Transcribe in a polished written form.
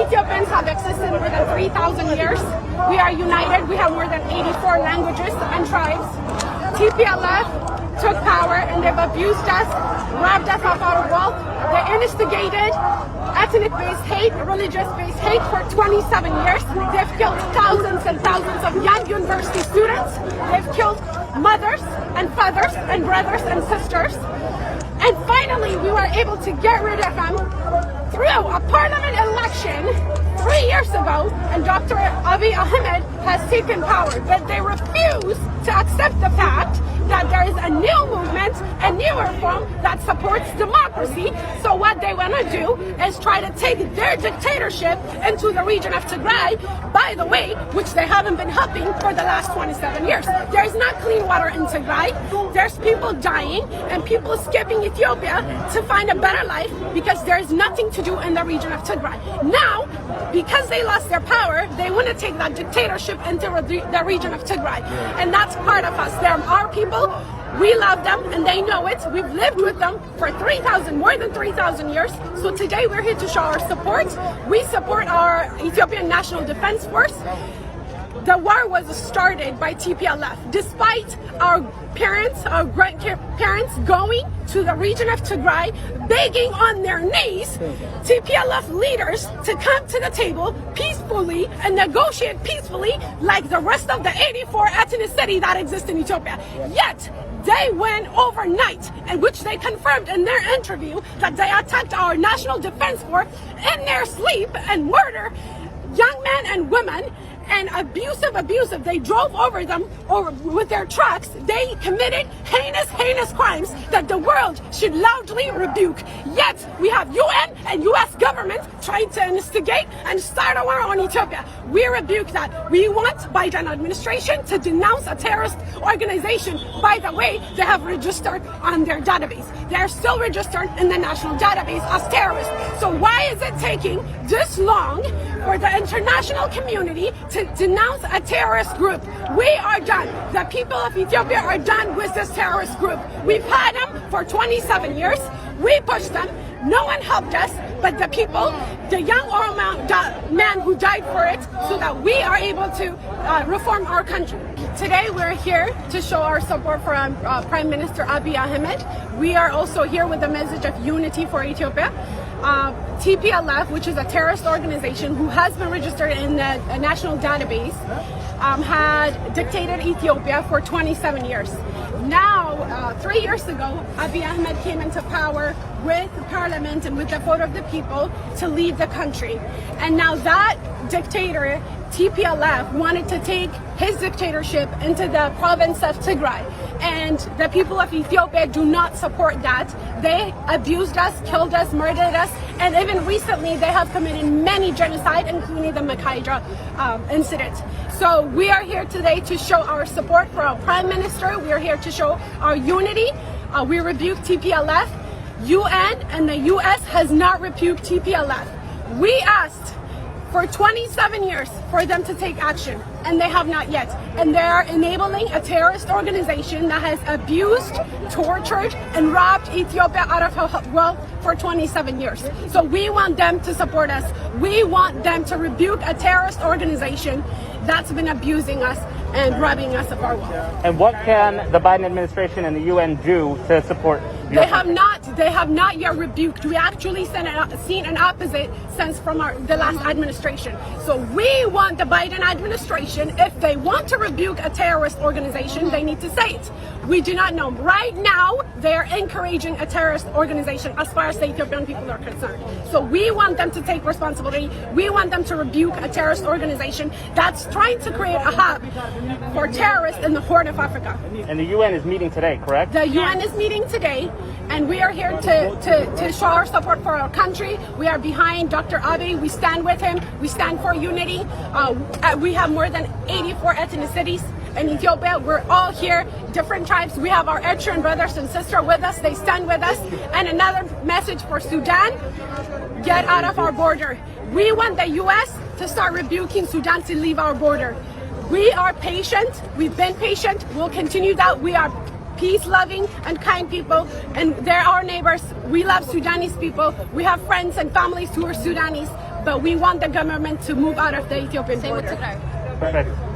Ethiopians have existed more than 3,000 years. We are united. We have more than 84 languages and tribes. TPLF took power and they've abused us, robbed us of our wealth. They instigated ethnic-based hate, religious-based hate for 27 years. They've killed thousands and thousands of young university students. They've killed mothers and fathers and brothers and sisters. And finally, we were able to get rid of them through a parliament election 3 years ago, and Dr. Abiy Ahmed has taken power. But they refuse to accept the fact that there is a new movement, a new reform that supports democracy. So what they want to do is try to take their dictatorship into the region of Tigray, by the way, which they haven't been helping for the last 27 years. There is not clean water in Tigray. There's people dying and people escaping Ethiopia to find a better life because there is nothing to do in the region of Tigray. Now, because they lost their power, they want to take that dictatorship into the region of Tigray. And that's part of us. They're our people. We love them and they know it. We've lived with them for more than 3,000 years. So today we're here to show our support. We support our Ethiopian National Defense Force. The war was started by TPLF. Despite our parents, our grandparents going to the region of Tigray, begging on their knees, TPLF leaders to come to the table peacefully and negotiate peacefully like the rest of the 84 ethnicity that exist in Ethiopia. Yet, they went overnight, in which they confirmed in their interview that they attacked our National Defense Force in their sleep and murder young men and women, and abusive. They drove over them with their trucks. They committed heinous crimes that the world should loudly rebuke. Yet we have UN and US government trying to instigate and start a war on Ethiopia. We rebuke that. We want Biden administration to denounce a terrorist organization. By the way, they have registered on their database. They're still registered in the national database as terrorists. So why is it taking this long for the international community to denounce a terrorist group? We are done. The people of Ethiopia are done with this terrorist group. We've had them for 27 years. We pushed them. No one helped us, but the people, the young old man who died for it, so that we are able to reform our country. Today we're here to show our support for Prime Minister Abiy Ahmed. We are also here with the message of unity for Ethiopia. TPLF, which is a terrorist organization who has been registered in the national database, had dictated Ethiopia for 27 years. Now, 3 years ago, Abiy Ahmed came into power with parliament and with the vote of the people to lead the country. And now that dictator, TPLF, wanted to take his dictatorship into the province of Tigray. And the people of Ethiopia do not support that. They abused us, killed us, murdered us, and even recently they have committed many genocide, including the Makaidra incident. So we are here today to show our support for our Prime Minister. We are here to show our unity. We rebuke TPLF. UN and the US has not rebuked TPLF. We asked for 27 years for them to take action, and they have not yet. And they are enabling a terrorist organization that has abused, tortured, and robbed Ethiopia out of her wealth for 27 years. So we want them to support us. We want them to rebuke a terrorist organization that's been abusing us and robbing us of our wealth. And what can the Biden administration and the UN do to support your country? They have not yet rebuked. We actually seen an opposite sense from the last administration. So we want the Biden administration, if they want to rebuke a terrorist organization, they need to say it. We do not know. Right now, they are encouraging a terrorist organization as far as the Ethiopian people are concerned. So we want them to take responsibility. We want them to rebuke a terrorist organization that's trying to create a hub for terrorists in the Horn of Africa. And the UN is meeting today, correct? The UN is meeting today, and we are here to show our support for our country. We are behind Dr. Abiy. We stand with him. We stand for unity. We have more than 84 ethnicities in Ethiopia. We're all here, different tribes. We have our Eritrean brothers and sisters with us. They stand with us. And another message for Sudan: get out of our border. We want the US to start rebuking Sudan to leave our border. We are patient. We've been patient. We'll continue that. We are peace-loving and kind people, and they're our neighbors. We love Sudanese people. We have friends and families who are Sudanese. but we want the government to move out of the Ethiopian border. Perfect.